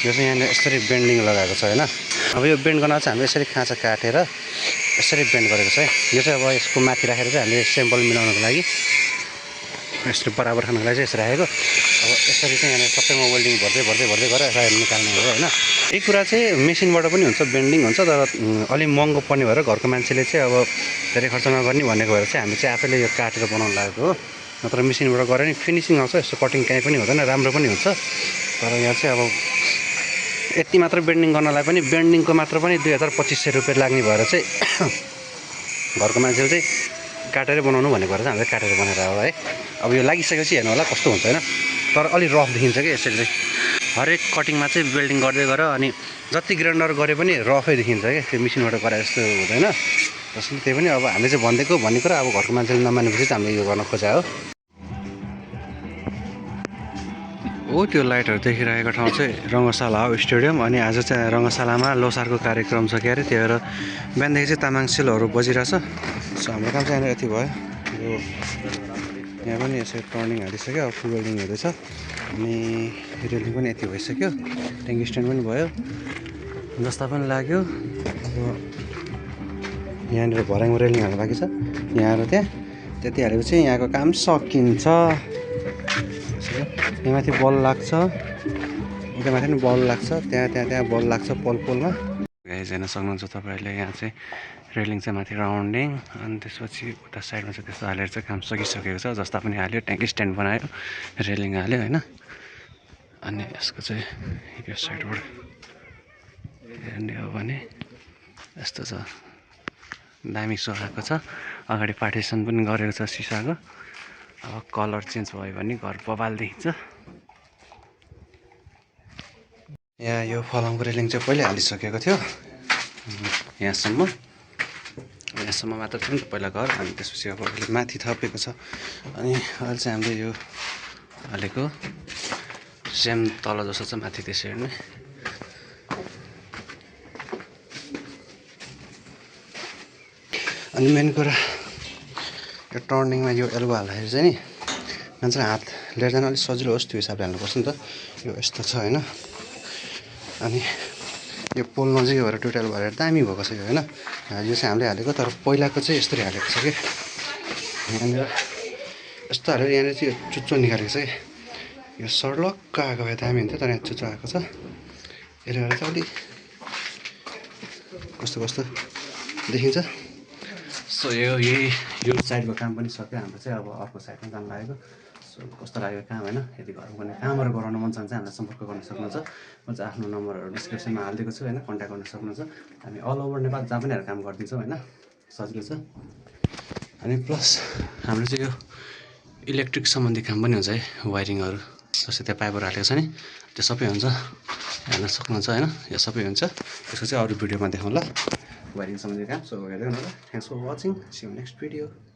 यो चाहिँ यहाँनिर यसरी बेन्डिङ लगाएको छ होइन। अब यो बेन्ड गर्न चाहिँ हामीले यसरी खाँचा काटेर यसरी बेन्ड गरेको छ है। यो चाहिँ अब यसको माथि राखेर चाहिँ हामीले सेम्पल मिलाउनको लागि यसरी बराबर खानको लागि चाहिँ यसरी राखेको। अब यसरी चाहिँ यहाँनिर सबैमा वेल्डिङ भर्दै गरेर निकाल्ने हो होइन। यही कुरा चाहिँ मेसिनबाट पनि हुन्छ, बेन्डिङ हुन्छ, तर अलिक महँगो पर्ने भएर घरको मान्छेले चाहिँ अब धेरै खर्च नगर्ने भनेको भएर चाहिँ हामी चाहिँ आफैले यो काटेर बनाउनु लागेको हो। नत्र मेसिनबाट गरे नि फिनिसिङ आउँछ, यस्तो कटिङ काहीँ पनि हुँदैन, राम्रो पनि हुन्छ। तर यहाँ चाहिँ अब यति मात्र बेन्डिङ गर्नलाई पनि बेन्डिङको मात्र पनि 2200 रुपियाँ लाग्ने भएर चाहिँ घरको मान्छेले चाहिँ काटेर बनाउनु भनेको भएर चाहिँ हामीले काटेर बनाएर हो है। अब यो लागिसकेपछि हेर्नु होला कस्तो हुन्छ होइन। तर अलिक रफ देखिन्छ कि यसरी चाहिँ हरेक कटिङमा चाहिँ बेल्डिङ गर्दै गर अनि जति ग्राइन्डर गरे पनि रफै देखिन्छ क्या, त्यो मेसिनबाट गरे जस्तो हुँदैन। जसले त्यही पनि अब हामीले चाहिँ भन्ने कुरा अब घरको मान्छेले नमानेपछि चाहिँ हामीले यो गर्न खोजा हो। हो त्यो लाइटहरू देखिरहेको ठाउँ चाहिँ रङ्गशाला हो, स्टेडियम। अनि आज चाहिँ रङ्गशालामा लोसारको कार्यक्रम छ क्या अरे, त्यही भएर बिहानदेखि चाहिँ तामाङ सेलहरू बजिरहेछ। सो हाम्रो काम चाहिँ यहाँनिर यति भयो। यो यहाँ पनि यसरी टर्निङ हालिसक्यो, अब फुल वेल्डिङ हुँदैछ। अनि रेलिङ पनि यति भइसक्यो, ट्याङ्की स्ट्यान्ड पनि भयो, जस्ता पनि लाग्यो। अब यहाँनिर भर्याङमा रेलिङ हाल्नु बाँकी छ, यहाँ आएर त्यति हालेपछि यहाँको काम सकिन्छ। यहाँ माथि बल लाग्छ, उता माथि पनि बल लाग्छ, त्यहाँ बल लाग्छ पोलमा। गाइज हेर्न सक्नुहुन्छ तपाईँहरूले, यहाँ चाहिँ रेलिङ चाहिँ माथि राउन्डिङ, अनि त्यसपछि उता साइडमा चाहिँ त्यस्तो हालेर चाहिँ काम सकिसकेको छ। जस्ता पनि हाल्यो, ट्याङ्की स्ट्यान्ड बनायो, रेलिङ हाल्यो होइन। अनि यसको चाहिँ यो साइडबाट हेर्ने हो भने यस्तो छ, दामी सोहाएको छ। अगाडि पार्टिसन पनि गरेको छ सिसाको। अब कलर चेन्ज भयो भने घर बबाल देखिन्छ। यहाँ यो फलामको रेलिङ चाहिँ पहिल्यै हालिसकेको थियो, यहाँसम्म मात्र थियो नि त पहिला घर। अनि त्यसपछि अब अहिले माथि थपेको छ। अनि अहिले चाहिँ हामीले यो हालेको सेम तल जस्तो छ माथि, त्यसरी नै। अनि मेन कुरा यो टर्निङमा यो एल्बो हाल्दाखेरि चाहिँ नि मान्छेले हात लिएर जान अलिक सजिलो होस् त्यो हिसाबले हाल्नुपर्छ नि त। यो यस्तो छ होइन। अनि यो पोल नजिकै भएर टुटेल भएर दामी भएको छ यो होइन। यो चाहिँ हामीले हालेको, तर पहिलाको चाहिँ यसरी हालेको छ कि यहाँनिर यस्तो हालेर यहाँनिर चाहिँ यो चुच्चो निकालेको छ कि। यो सर्लक्क आएको भए दामी हुन्थ्यो, तर यहाँ चुच्चो आएको छ। यसले गर्दा चाहिँ अलिक कस्तो देखिन्छ। सो यो साइडको काम पनि सक्यो हाम्रो चाहिँ। अब अर्को साइडमा जानु लागेको। सो कस्तो लाग्यो काम होइन। यदि घरमा कुनै कामहरू गराउन मन छ भने चाहिँ हामीलाई सम्पर्क गर्न सक्नुहुन्छ। म चाहिँ आफ्नो नम्बरहरू डिस्क्रिप्सनमा हालिदिएको छु होइन, कन्ट्याक्ट गर्न सक्नुहुन्छ। हामी अल ओभर नेपाल जहाँ पनि काम गरिदिन्छौँ होइन, सजिलो छ। अनि प्लस हाम्रो चाहिँ यो इलेक्ट्रिक सम्बन्धी काम पनि हुन्छ है, वायरिङहरू जस्तै त्यहाँ पाइपहरू हालेको छ नि, त्यो सबै हुन्छ, हेर्न सक्नुहुन्छ होइन। यो सबै हुन्छ, त्यसको चाहिँ अरू भिडियोमा देखाउँला वायरिङ सम्बन्धी काम। सो हेर्दै हुनु होला। Thanks for watching, see you next video.